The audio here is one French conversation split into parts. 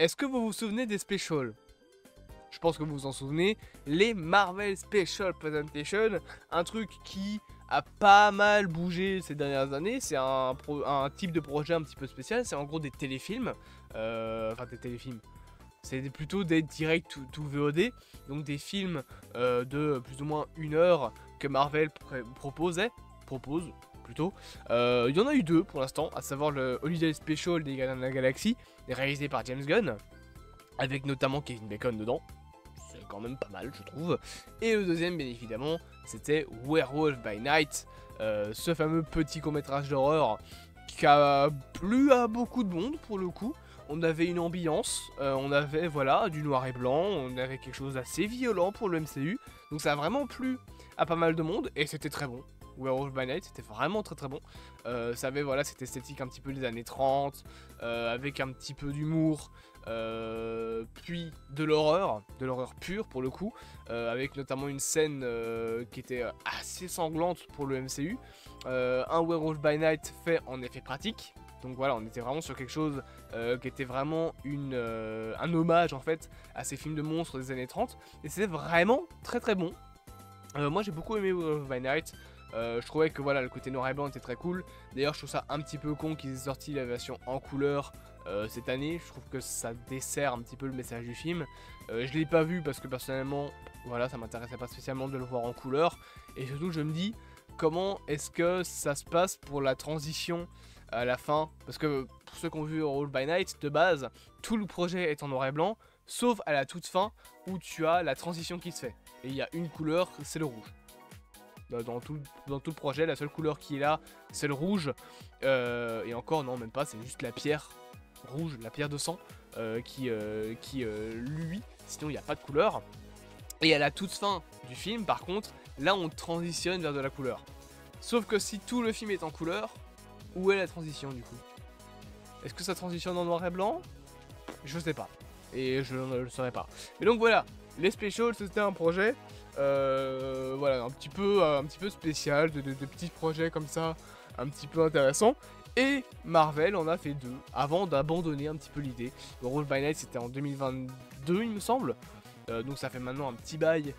Est-ce que vous vous souvenez des specials? Je pense que vous vous en souvenez, les Marvel Special Presentation, un truc qui a pas mal bougé ces dernières années. C'est un type de projet un petit peu spécial, c'est en gros des téléfilms, enfin des téléfilms, c'est plutôt des directs to VOD, donc des films de plus ou moins 1 heure que Marvel propose plutôt. Il y en a eu 2 pour l'instant, à savoir le Holiday Special des Gardiens de la Galaxie, réalisé par James Gunn, avec notamment Kevin Bacon dedans. C'est quand même pas mal, je trouve. Et le deuxième, bien évidemment, c'était Werewolf by Night, ce fameux petit court-métrage d'horreur qui a plu à beaucoup de monde pour le coup. On avait une ambiance, on avait voilà du noir et blanc, on avait quelque chose d'assez violent pour le MCU. Donc ça a vraiment plu à pas mal de monde et c'était très bon. Werewolf by Night, c'était vraiment très bon. Ça avait voilà cette esthétique un petit peu des années 30, avec un petit peu d'humour, puis de l'horreur pure pour le coup, avec notamment une scène qui était assez sanglante pour le MCU. Un Werewolf by Night fait en effet pratique. Donc voilà, on était vraiment sur quelque chose qui était vraiment un hommage en fait à ces films de monstres des années 30. Et c'est vraiment très bon. Moi j'ai beaucoup aimé Werewolf by Night. Je trouvais que voilà, le côté noir et blanc était très cool. D'ailleurs je trouve ça un petit peu con qu'ils aient sorti la version en couleur cette année. Je trouve que ça dessert un petit peu le message du film. Je l'ai pas vu parce que personnellement voilà, ça m'intéressait pas spécialement de le voir en couleur. Et surtout je me dis comment est-ce que ça se passe pour la transition à la fin, parce que pour ceux qui ont vu Werewolf by Night, de base, tout le projet est en noir et blanc, sauf à la toute fin où tu as la transition qui se fait. Et il y a une couleur, c'est le rouge. Dans tout le projet, la seule couleur qui est là, c'est le rouge. Et encore, non, même pas, c'est juste la pierre rouge, la pierre de sang, qui lui, sinon il n'y a pas de couleur. Et à la toute fin du film, par contre, là on transitionne vers de la couleur. Sauf que si tout le film est en couleur, où est la transition du coup? Est-ce que ça transitionne en noir et blanc? Je sais pas. Et je ne le saurais pas. Mais donc voilà, les specials c'était un projet voilà, un petit peu spécial, de petits projets comme ça, un petit peu intéressants. Et Marvel en a fait 2 avant d'abandonner un petit peu l'idée. Werewolf by Night c'était en 2022 il me semble. Donc ça fait maintenant un petit bail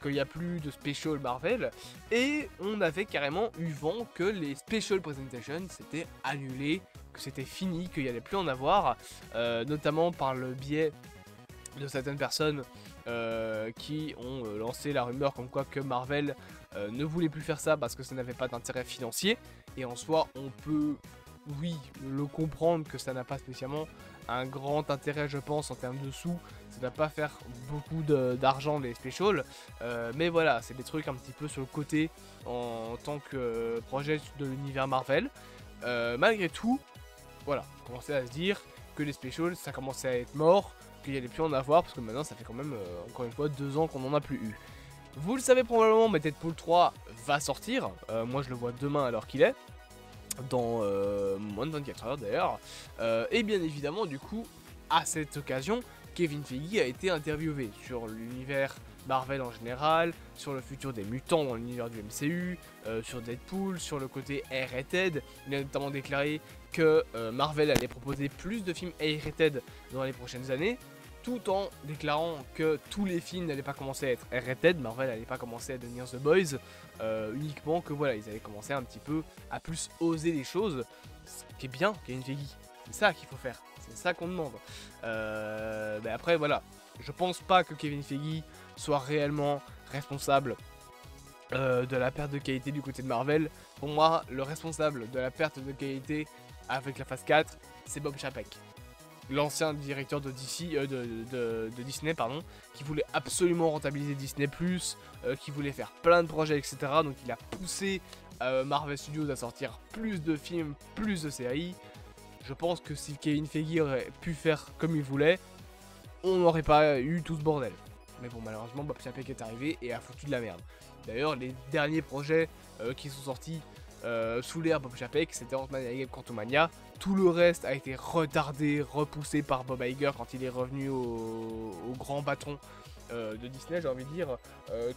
qu'il n'y a plus de special Marvel. Et on avait carrément eu vent que les special presentations s'étaient annulées, que c'était fini, qu'il n'y allait plus en avoir. Notamment par le biais de certaines personnes qui ont lancé la rumeur comme quoi que Marvel ne voulait plus faire ça parce que ça n'avait pas d'intérêt financier. Et en soi on peut, oui, le comprendre que ça n'a pas spécialement un grand intérêt je pense en termes de sous. Ça ne va pas faire beaucoup d'argent les specials, mais voilà, c'est des trucs un petit peu sur le côté en tant que projet de l'univers Marvel. Malgré tout, voilà, on commençait à se dire que les specials ça commençait à être mort, qu'il n'y allait plus en avoir, parce que maintenant ça fait quand même, encore une fois, 2 ans qu'on n'en a plus eu. Vous le savez probablement, mais Deadpool 3 va sortir, moi je le vois demain alors qu'il est, dans moins de 24 heures d'ailleurs, et bien évidemment du coup, à cette occasion, Kevin Feige a été interviewé sur l'univers Marvel en général, sur le futur des mutants dans l'univers du MCU, sur Deadpool, sur le côté R-rated. Il a notamment déclaré que Marvel allait proposer plus de films R-rated dans les prochaines années, tout en déclarant que tous les films n'allaient pas commencer à être R-rated, Marvel n'allait pas commencer à devenir The Boys, uniquement que voilà, ils allaient commencer un petit peu à plus oser les choses, ce qui est bien, Kevin Feige. C'est ça qu'il faut faire, c'est ça qu'on demande. Mais après voilà, je pense pas que Kevin Feige soit réellement responsable de la perte de qualité du côté de Marvel. Pour moi, le responsable de la perte de qualité avec la phase 4, c'est Bob Chapek, l'ancien directeur de Disney, pardon, qui voulait absolument rentabiliser Disney+, qui voulait faire plein de projets, etc. Donc il a poussé Marvel Studios à sortir plus de films, plus de séries. Je pense que si Kevin Feige aurait pu faire comme il voulait, on n'aurait pas eu tout ce bordel. Mais bon, malheureusement, Bob Chapek est arrivé et a foutu de la merde. D'ailleurs, les derniers projets qui sont sortis sous l'ère Bob Chapek, c'était Ant-Man et Quantumania. Tout le reste a été retardé, repoussé par Bob Iger quand il est revenu au grand patron de Disney, j'ai envie de dire.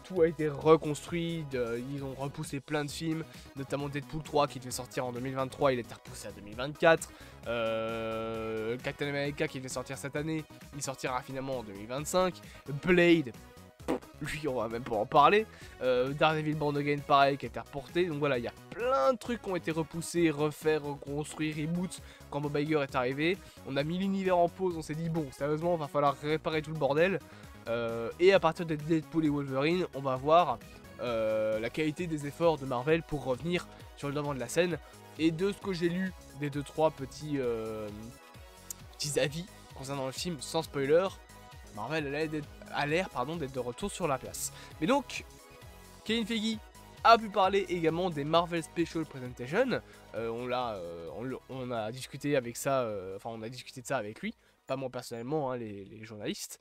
Tout a été reconstruit, ils ont repoussé plein de films, notamment Deadpool 3 qui devait sortir en 2023, il était repoussé à 2024. Captain America qui devait sortir cette année, il sortira finalement en 2025. Blade, lui on va même pas en parler. Daredevil Born Again pareil qui a été reporté. Donc voilà, il y a plein de trucs qui ont été repoussés, refaits, reconstruits, reboot quand Bob Iger est arrivé. On a mis l'univers en pause, on s'est dit bon sérieusement va falloir réparer tout le bordel. Et à partir de Deadpool et Wolverine, on va voir la qualité des efforts de Marvel pour revenir sur le devant de la scène. Et de ce que j'ai lu des 2-3 petits avis concernant le film sans spoiler, Marvel a l'air d'être de retour sur la place. Mais donc, Kevin Feige a pu parler également des Marvel Special Presentation. On a discuté avec ça, on a discuté de ça avec lui, pas moi personnellement, hein, les journalistes.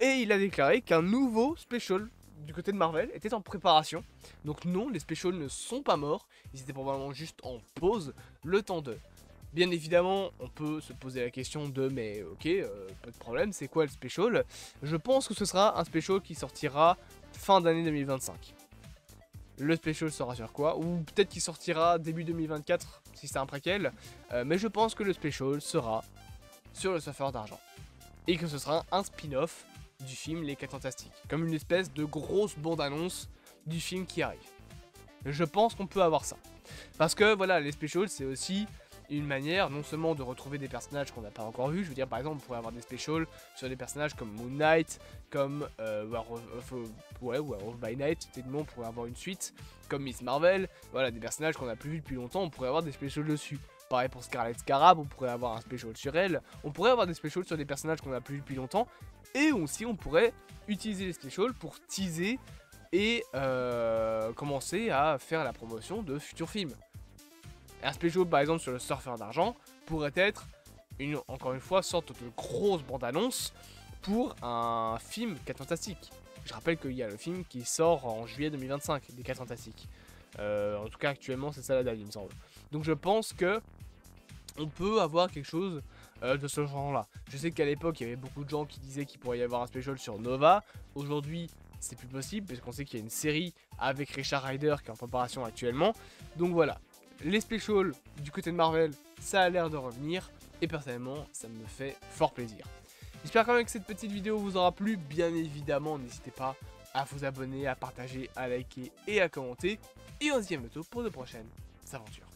Et il a déclaré qu'un nouveau special du côté de Marvel était en préparation. Donc non, les specials ne sont pas morts, ils étaient probablement juste en pause, le temps de. Bien évidemment, on peut se poser la question de mais ok, pas de problème, c'est quoi le special? Je pense que ce sera un special qui sortira fin d'année 2025. Le special sera sur quoi? Ou peut-être qu'il sortira début 2024 si c'est un préquel. Mais je pense que le special sera sur le Surfeur d'Argent. Et que ce sera un spin-off du film Les 4 Fantastiques. Comme une espèce de grosse bande-annonce du film qui arrive. Je pense qu'on peut avoir ça. Parce que voilà, les specials c'est aussi une manière non seulement de retrouver des personnages qu'on n'a pas encore vus, je veux dire par exemple on pourrait avoir des specials sur des personnages comme Moon Knight, comme Werewolf by Night, techniquement on pourrait avoir une suite, comme Miss Marvel, voilà des personnages qu'on n'a plus vus depuis longtemps, on pourrait avoir des specials dessus. Pareil pour Scarlet Scarab, on pourrait avoir un special sur elle, on pourrait avoir des specials sur des personnages qu'on n'a plus vus depuis longtemps, et aussi on pourrait utiliser les specials pour teaser et commencer à faire la promotion de futurs films. Un special par exemple sur le Surfeur d'Argent pourrait être, encore une fois, sorte de grosse bande-annonce pour un film 4 Fantastiques. Je rappelle qu'il y a le film qui sort en juillet 2025, des 4 Fantastiques. En tout cas actuellement c'est ça la date il me semble. Donc je pense que on peut avoir quelque chose de ce genre là. Je sais qu'à l'époque il y avait beaucoup de gens qui disaient qu'il pourrait y avoir un special sur Nova. Aujourd'hui c'est plus possible parce qu'on sait qu'il y a une série avec Richard Rider qui est en préparation actuellement. Donc voilà. Les specials du côté de Marvel, ça a l'air de revenir et personnellement, ça me fait fort plaisir. J'espère quand même que cette petite vidéo vous aura plu. Bien évidemment, n'hésitez pas à vous abonner, à partager, à liker et à commenter. Et on se dit à bientôt pour de prochaines aventures.